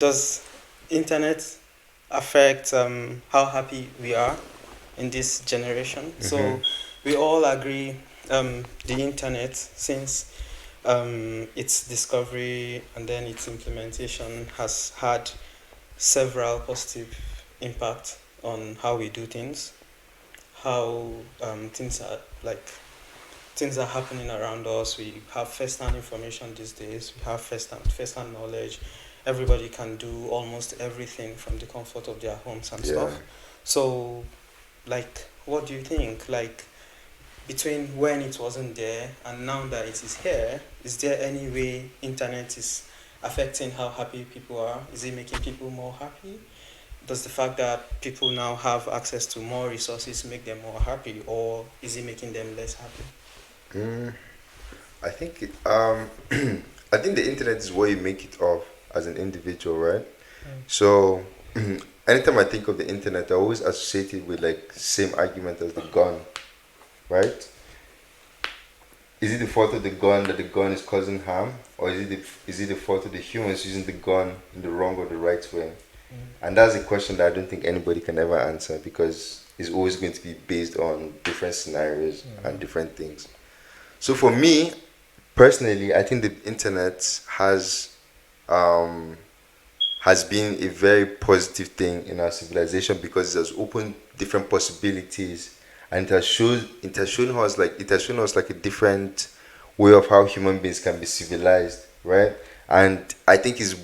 Does internet affect how happy we are in this generation? Mm-hmm. So we all agree the internet, since its discovery and then its implementation, has had several positive impact on how we do things, how things are like things are happening around us. We have first-hand information these days. We have first-hand knowledge. Everybody can do almost everything from the comfort of their homes and Yeah. stuff. So, what do you think? Between when it wasn't there and now that it is here, is there any way internet is affecting how happy people are? Is it making people more happy? Does the fact that people now have access to more resources make them more happy, or is it making them less happy? Mm, I think I think the internet is what you make it of as an individual, right? Mm. So anytime I think of the internet, I always associate it with like same argument as the gun, right? Is it the fault of the gun that the gun is causing harm, or is it the fault of the humans using the gun in the wrong or the right way? Mm. And that's a question that I don't think anybody can ever answer because it's always going to be based on different scenarios and different things. So for me personally, I think the internet um, has been a very positive thing in our civilization because it has opened different possibilities and it has shown us like a different way of how human beings can be civilized, right? And I think it's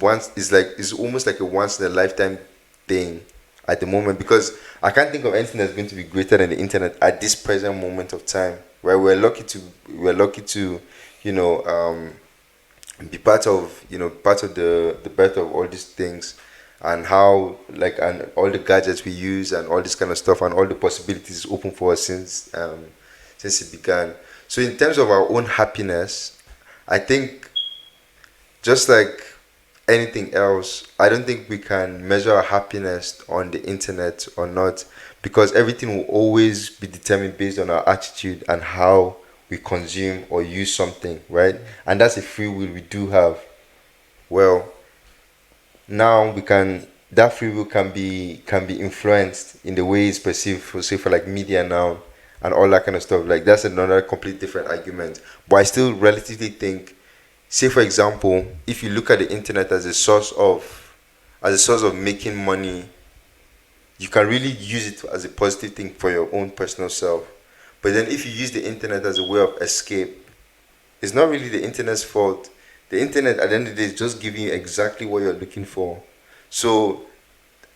almost like a once in a lifetime thing at the moment because I can't think of anything that's going to be greater than the internet at this present moment of time. Right? We're lucky to you know be part of the birth of all these things and how and all the gadgets we use and all this kind of stuff and all the possibilities open for us since it began. So in terms of our own happiness, I think just like anything else, I don't think we can measure our happiness on the internet or not because everything will always be determined based on our attitude and how we consume or use something, right? And that's a free will we do have. Well, now we can that free will can be influenced in the way it's perceived for say for like media now and all that kind of stuff. Like that's another completely different argument. But I still relatively think, say for example, if you look at the internet as a source of making money, you can really use it as a positive thing for your own personal self. But then if you use the internet as a way of escape, it's not really the internet's fault. The internet at the end of the day is just giving you exactly what you're looking for. So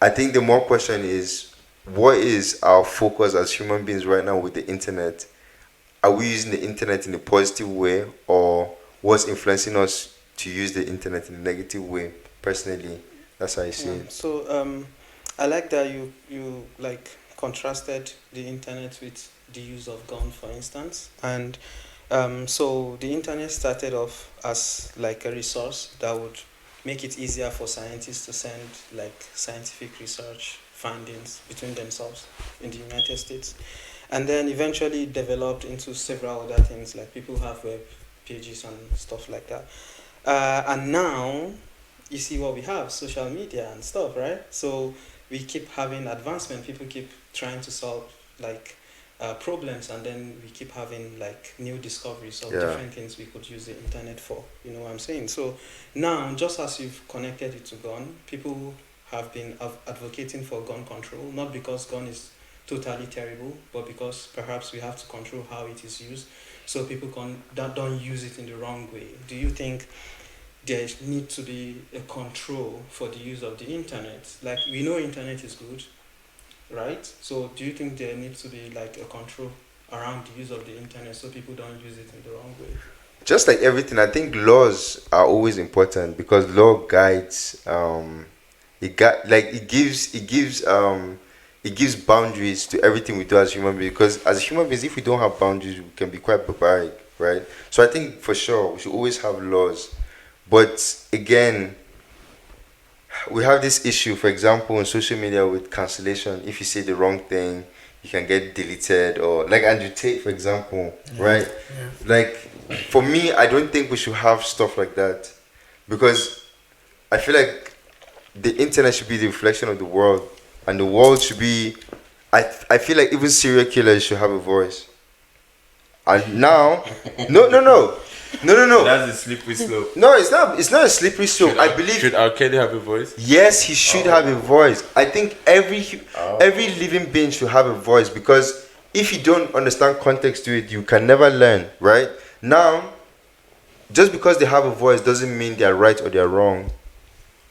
I think the more question is, what is our focus as human beings right now with the internet? Are we using the internet in a positive way, or what's influencing us to use the internet in a negative way? Personally, that's how I see Yeah. it. So I like that you contrasted the internet with the use of gun, for instance, and so the internet started off as like a resource that would make it easier for scientists to send like scientific research findings between themselves in the United States, and then eventually developed into several other things like people have web pages and stuff like that. And now you see what we have, social media and stuff, right? So we keep having advancement. People keep trying to solve like problems, and then we keep having like new discoveries of Yeah. different things we could use the internet for. You know what I'm saying? So now, just as you've connected it to gun, people have been advocating for gun control, not because gun is totally terrible, but because perhaps we have to control how it is used, so people that don't use it in the wrong way. Do you think there need to be a control for the use of the internet? Like we know internet is good, right? So do you think there needs to be like a control around the use of the internet so people don't use it in the wrong way? Just like everything, I think laws are always important because law guides. It gives boundaries to everything we do as human beings. Because as human beings, if we don't have boundaries, we can be quite barbaric, right? So I think for sure we should always have laws. But again, we have this issue, for example, on social media with cancellation. If you say the wrong thing, you can get deleted, or like Andrew Tate, for example, Yeah, right? yeah. Like for me, I don't think we should have stuff like that because I feel like the internet should be the reflection of the world, and the world should be. I feel like even serial killers should have a voice. And now, no, no, no, no, no, no. That's a slippery slope. No, it's not. It's not a slippery slope. I believe. Should R. Kelly have a voice? Yes, he should have a voice. I think every living being should have a voice, because if you don't understand context to it, you can never learn. Right now, just because they have a voice doesn't mean they're right or they're wrong.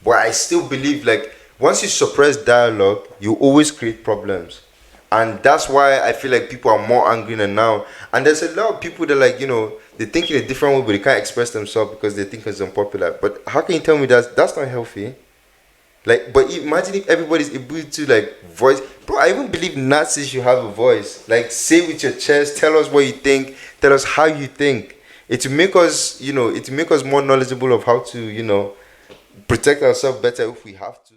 But I still believe, like, once you suppress dialogue, you always create problems. And that's why I feel like people are more angry than now. And there's a lot of people that, like, they think in a different way, but they can't express themselves because they think it's unpopular. But how can you tell me that's not healthy? Like, but imagine if everybody's able to, like, voice. Bro, I even believe Nazis should have a voice. Like, say with your chest, tell us what you think, tell us how you think. It will make us, it will make us more knowledgeable of how to, protect ourselves better if we have to.